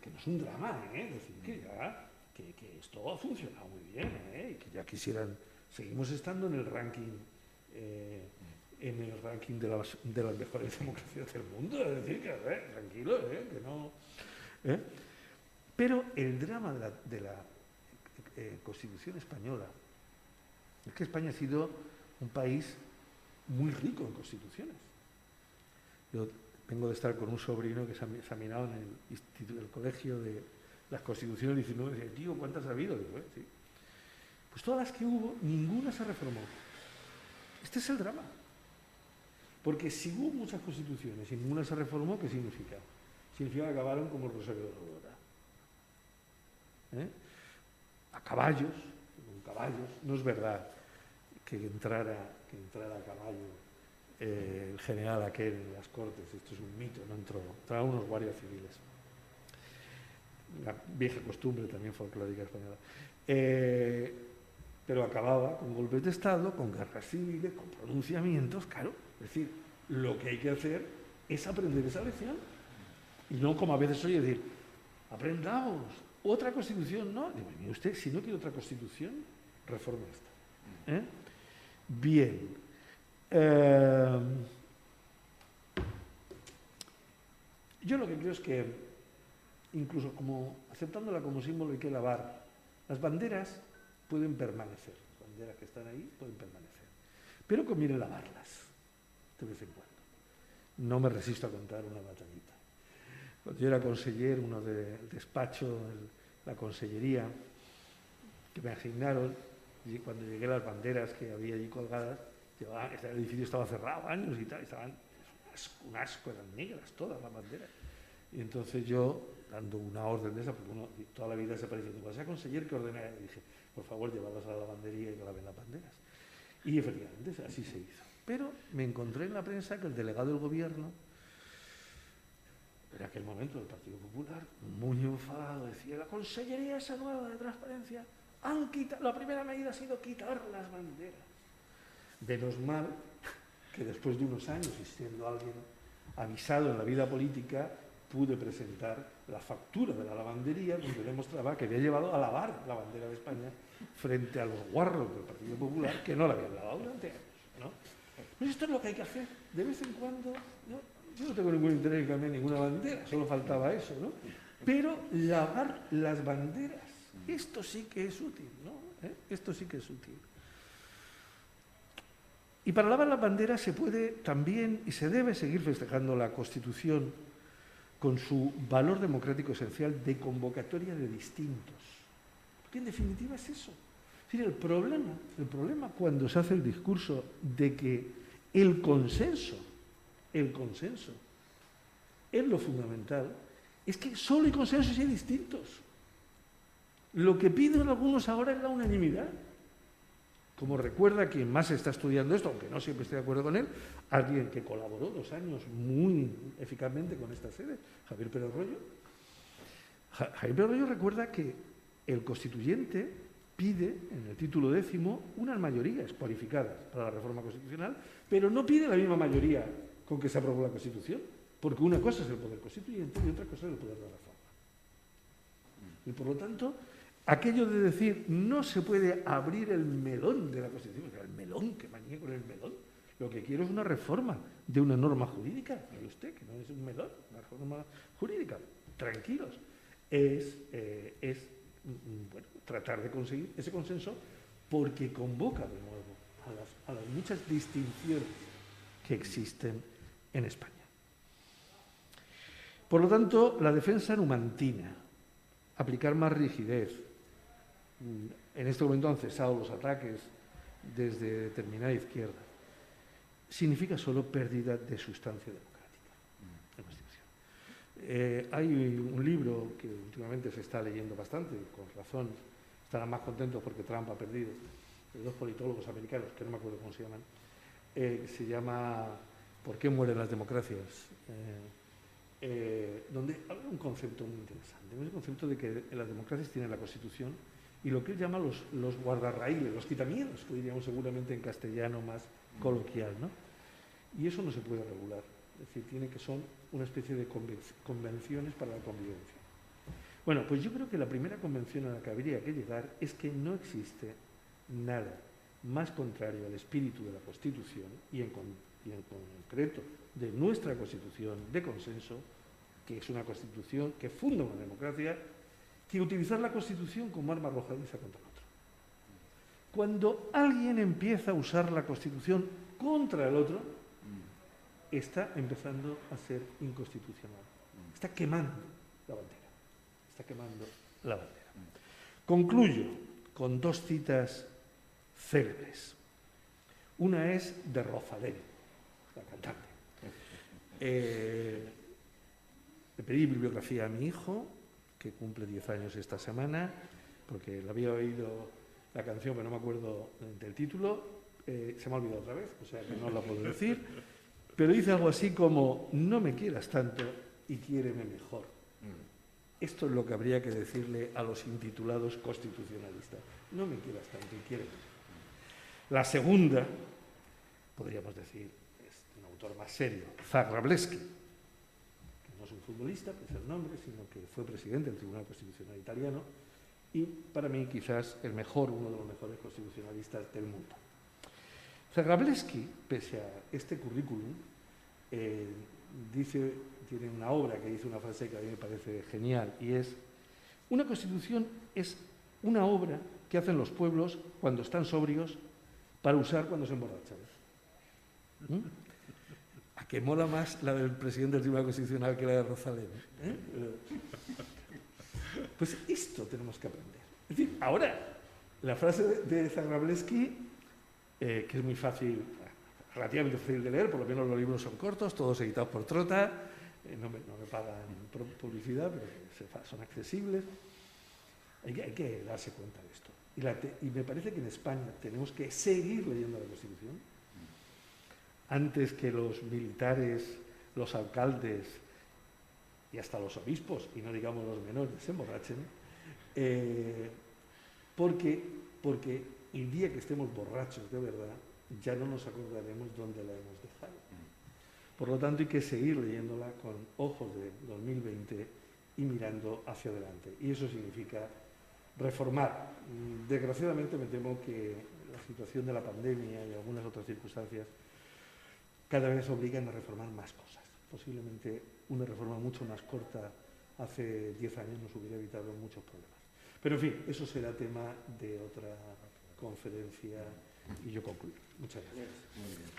que no es un drama, es decir, que ya, que esto ha funcionado muy bien, y que ya quisieran Seguimos estando en el ranking de las mejores democracias del mundo. Es decir, que tranquilo, que no. Pero el drama de la Constitución española es que España ha sido un país muy rico en constituciones. Yo vengo de estar con un sobrino que se ha examinado en el colegio de las constituciones 19 y dice, tío, ¿cuántas ha habido? Digo, sí. Pues todas las que hubo, ninguna se reformó. Este es el drama. Porque si hubo muchas constituciones y ninguna se reformó, ¿qué significa? Significa que acabaron como el Rosario de Aurora. A caballos, con caballos. No es verdad que entrara a caballo el general aquel en las Cortes. Esto es un mito, no entró. Entraron unos guardias civiles. La vieja costumbre también folclórica española. Pero acababa con golpes de Estado, con guerras civiles, con pronunciamientos, claro. Es decir, lo que hay que hacer es aprender esa lección. Y no como a veces oye decir, aprendamos, otra constitución, ¿no? Digo, mire usted, si no quiere otra constitución, reforme esta. Bien. Yo lo que creo es que, incluso como aceptándola como símbolo hay que lavar, las banderas pueden permanecer, las banderas que están ahí pueden permanecer, pero conviene lavarlas de vez en cuando. No me resisto a contar una batallita. Cuando yo era conseller, uno del despacho, la consellería, que me asignaron, y cuando llegué a las banderas que había allí colgadas, el edificio estaba cerrado años y tal, estaban un asco, eran negras todas las banderas. Y entonces yo, dando una orden de esa, porque uno toda la vida se aparece diciendo, cuando sea conseller, ¿qué ordenaré? Y dije, por favor, llevarlas a la lavandería y que laven las banderas. Y efectivamente, así se hizo. Pero me encontré en la prensa que el delegado del gobierno, en aquel momento del Partido Popular, muy enfadado, decía, la consellería esa nueva de transparencia, la primera medida ha sido quitar las banderas. Menos mal que después de unos años, y siendo alguien avisado en la vida política, pude presentar la factura de la lavandería donde demostraba que había llevado a lavar la bandera de España frente a los guarros del Partido Popular que no la habían lavado durante años, ¿no? Pues esto es lo que hay que hacer de vez en cuando, ¿no? Yo no tengo ningún interés en cambiar ninguna bandera, solo faltaba eso, ¿no? Pero lavar las banderas, esto sí que es útil, ¿no? Esto sí que es útil. Y para lavar las banderas se puede también y se debe seguir festejando la Constitución con su valor democrático esencial de convocatoria de distintos. Porque en definitiva es eso. Es decir, el problema cuando se hace el discurso de que el consenso es lo fundamental, es que solo hay consenso si hay distintos. Lo que piden algunos ahora es la unanimidad. Como recuerda quien más está estudiando esto, aunque no siempre esté de acuerdo con él, alguien que colaboró 2 años muy eficazmente con esta sede, Javier Pérez Royo. Javier Pérez Royo recuerda que el constituyente pide, en el título 10º, unas mayorías cualificadas para la reforma constitucional, pero no pide la misma mayoría con que se aprobó la Constitución, porque una cosa es el poder constituyente y otra cosa es el poder de la reforma. Y por lo tanto, aquello de decir no se puede abrir el melón de la Constitución, el melón, que manía con el melón, lo que quiero es una reforma de una norma jurídica, ¿ve usted que no es un melón, una reforma jurídica? Tranquilos, es bueno, tratar de conseguir ese consenso porque convoca de nuevo a las muchas distinciones que existen en España. Por lo tanto, la defensa numantina, aplicar más rigidez. En este momento han cesado los ataques desde determinada izquierda. Significa solo pérdida de sustancia democrática en la Constitución. Hay un libro que últimamente se está leyendo bastante, con razón, estarán más contentos porque Trump ha perdido, de 2 politólogos americanos, que no me acuerdo cómo se llaman, se llama ¿Por qué mueren las democracias? Donde habla un concepto muy interesante, un concepto de que las democracias tienen la Constitución y lo que él llama los guardarraíles, los quitamiedos, que diríamos seguramente en castellano más coloquial, ¿no? Y eso no se puede regular, es decir, son una especie de convenciones para la convivencia. Bueno, pues yo creo que la primera convención a la que habría que llegar es que no existe nada más contrario al espíritu de la Constitución y en concreto de nuestra Constitución de consenso, que es una Constitución que funda una democracia, que utilizar la Constitución como arma arrojadiza contra el otro. Cuando alguien empieza a usar la Constitución contra el otro, está empezando a ser inconstitucional. Está quemando la bandera. Está quemando la bandera. Concluyo con dos citas célebres. Una es de Rosalén, la cantante. Le pedí bibliografía a mi hijo, que cumple 10 años esta semana, porque le había oído la canción, pero no me acuerdo del título. Se me ha olvidado otra vez, o sea que no la puedo decir. Pero dice algo así como: no me quieras tanto y quiéreme mejor. Esto es lo que habría que decirle a los intitulados constitucionalistas. No me quieras tanto y quiéreme mejor. La segunda, podríamos decir, es un autor más serio, Zagrebelsky, que no es un futbolista, que es el nombre, sino que fue presidente del Tribunal Constitucional italiano y, para mí, quizás uno de los mejores constitucionalistas del mundo. Zagrebelsky, pese a este currículum, tiene una obra que dice una frase que a mí me parece genial, y es: una constitución es una obra que hacen los pueblos cuando están sobrios para usar cuando se emborrachan. ¿A qué mola más la del presidente del Tribunal Constitucional que la de Rosalén? Pues esto tenemos que aprender. Es decir, ahora, la frase de Zagrebelsky, que es muy fácil, relativamente fácil de leer, por lo menos los libros son cortos, todos editados por Trota, no me pagan publicidad, pero son accesibles. Hay que darse cuenta de esto. Y me parece que en España tenemos que seguir leyendo la Constitución antes que los militares, los alcaldes y hasta los obispos, y no digamos los menores, se emborrachen, porque el día que estemos borrachos de verdad ya no nos acordaremos dónde la hemos dejado. Por lo tanto, hay que seguir leyéndola con ojos de 2020 y mirando hacia adelante. Y eso significa reformar. Desgraciadamente me temo que la situación de la pandemia y algunas otras circunstancias cada vez obligan a reformar más cosas. Posiblemente una reforma mucho más corta hace 10 años nos hubiera evitado muchos problemas. Pero en fin, eso será tema de otra conferencia y yo concluyo. Muchas gracias. Muy bien.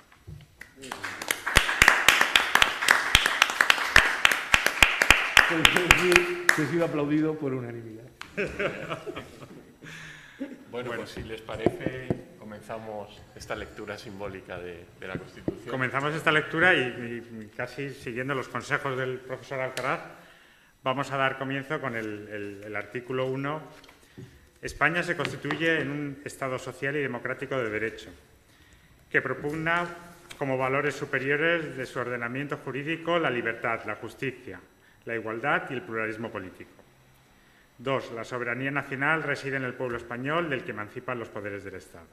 Que he sido aplaudido por unanimidad. Bueno, pues si les parece, comenzamos esta lectura simbólica de la Constitución. Comenzamos esta lectura y casi siguiendo los consejos del profesor Alcaraz, vamos a dar comienzo con el artículo 1. España se constituye en un Estado social y democrático de derecho, que propugna como valores superiores de su ordenamiento jurídico la libertad, la justicia, la igualdad y el pluralismo político. 2. La soberanía nacional reside en el pueblo español, del que emancipan los poderes del Estado.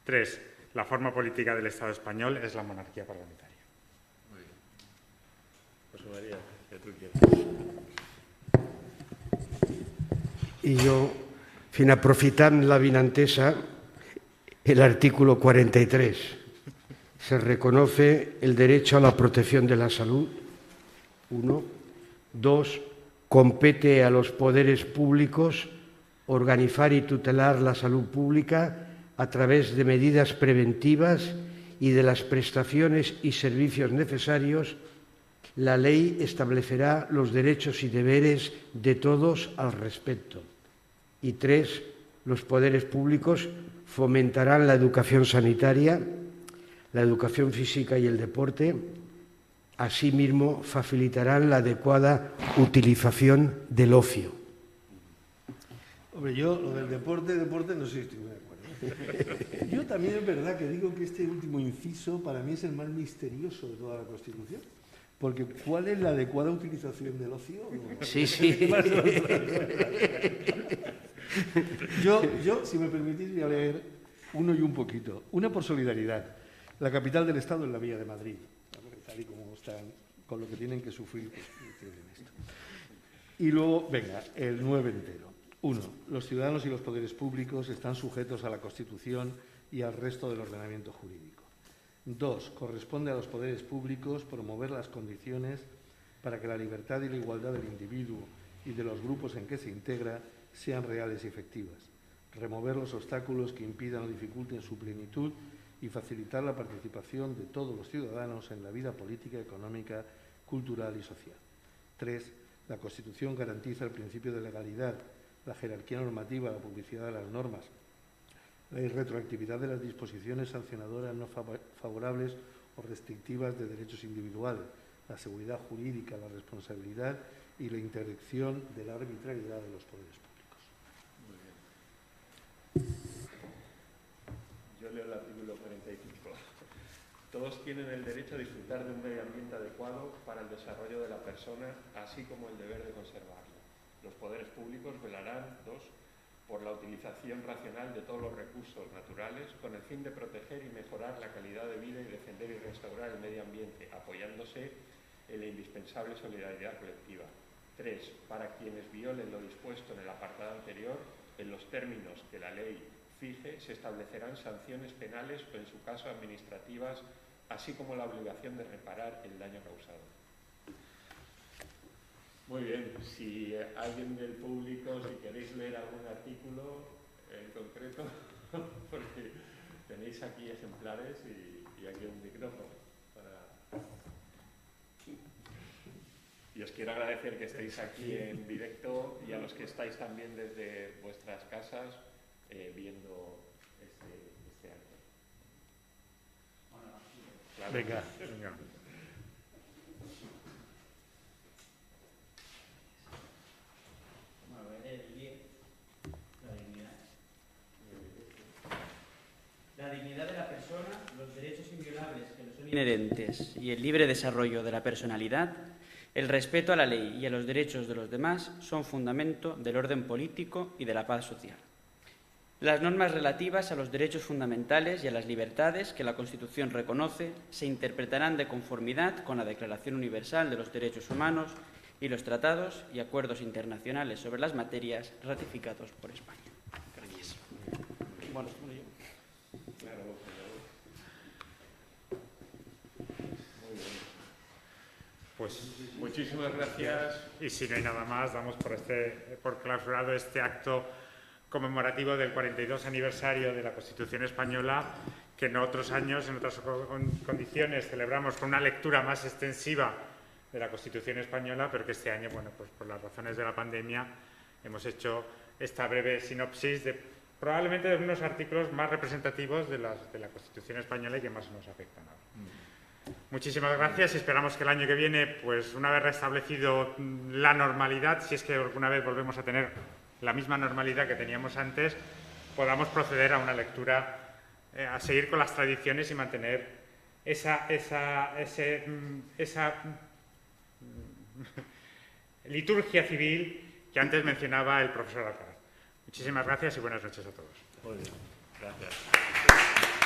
3. La forma política del Estado español es la monarquía parlamentaria. Muy bien. José María, ¿qué tú quieres? Y yo, fin, aprofitant l'avinentesa, el artículo 43. Se reconoce el derecho a la protección de la salud. 1. 2. Compete a los poderes públicos organizar y tutelar la salud pública a través de medidas preventivas y de las prestaciones y servicios necesarios. La ley establecerá los derechos y deberes de todos al respecto. Y 3. Los poderes públicos fomentarán la educación sanitaria, la educación física y el deporte. Asimismo, facilitarán la adecuada utilización del ocio. Hombre, yo lo del deporte no sé si estoy de acuerdo. Yo también es verdad que digo que este último inciso para mí es el más misterioso de toda la Constitución. Porque ¿cuál es la adecuada utilización del ocio? Sí, sí. Yo, si me permitís, voy a leer uno y un poquito. Una por solidaridad. La capital del Estado es la Villa de Madrid. Tal y como están, con lo que tienen que sufrir, pues, tienen esto. Y luego, venga, el 9 entero. 1. Los ciudadanos y los poderes públicos están sujetos a la Constitución y al resto del ordenamiento jurídico. 2. Corresponde a los poderes públicos promover las condiciones para que la libertad y la igualdad del individuo y de los grupos en que se integra sean reales y efectivas, remover los obstáculos que impidan o dificulten su plenitud y facilitar la participación de todos los ciudadanos en la vida política, económica, cultural y social. 3. La Constitución garantiza el principio de legalidad, la jerarquía normativa, la publicidad de las normas, la irretroactividad de las disposiciones sancionadoras no favorables o restrictivas de derechos individuales, la seguridad jurídica, la responsabilidad y la interdicción de la arbitrariedad de los poderes públicos. Muy bien. Yo leo el artículo 45. Todos tienen el derecho a disfrutar de un medio ambiente adecuado para el desarrollo de la persona, así como el deber de conservarlo. Los poderes públicos velarán, 2, por la utilización racional de todos los recursos naturales con el fin de proteger y mejorar la calidad de vida y defender y restaurar el medio ambiente, apoyándose en la indispensable solidaridad colectiva. 3. Para quienes violen lo dispuesto en el apartado anterior, en los términos que la ley fije, se establecerán sanciones penales o, en su caso, administrativas, así como la obligación de reparar el daño causado. Muy bien, si alguien del público, si queréis leer algún artículo en concreto, porque tenéis aquí ejemplares y aquí un micrófono. Y os quiero agradecer que estéis aquí en directo y a los que estáis también desde vuestras casas viendo este acto. Claro. Venga. La dignidad de la persona, los derechos inviolables que le son inherentes y el libre desarrollo de la personalidad, el respeto a la ley y a los derechos de los demás son fundamento del orden político y de la paz social. Las normas relativas a los derechos fundamentales y a las libertades que la Constitución reconoce se interpretarán de conformidad con la Declaración Universal de los Derechos Humanos y los tratados y acuerdos internacionales sobre las materias ratificados por España. Gracias. Bueno, pues muchísimas gracias. Y si no hay nada más, damos por clausurado este acto conmemorativo del 42 aniversario de la Constitución Española, que en otros años, en otras condiciones, celebramos con una lectura más extensiva de la Constitución Española, pero que este año, bueno, pues por las razones de la pandemia, hemos hecho esta breve sinopsis de probablemente de unos artículos más representativos de la Constitución Española y que más nos afectan ahora. Muchísimas gracias y esperamos que el año que viene, pues una vez restablecido la normalidad, si es que alguna vez volvemos a tener la misma normalidad que teníamos antes, podamos proceder a una lectura, a seguir con las tradiciones y mantener esa liturgia civil que antes mencionaba el profesor Alcaraz. Muchísimas gracias y buenas noches a todos. Muy bien, gracias.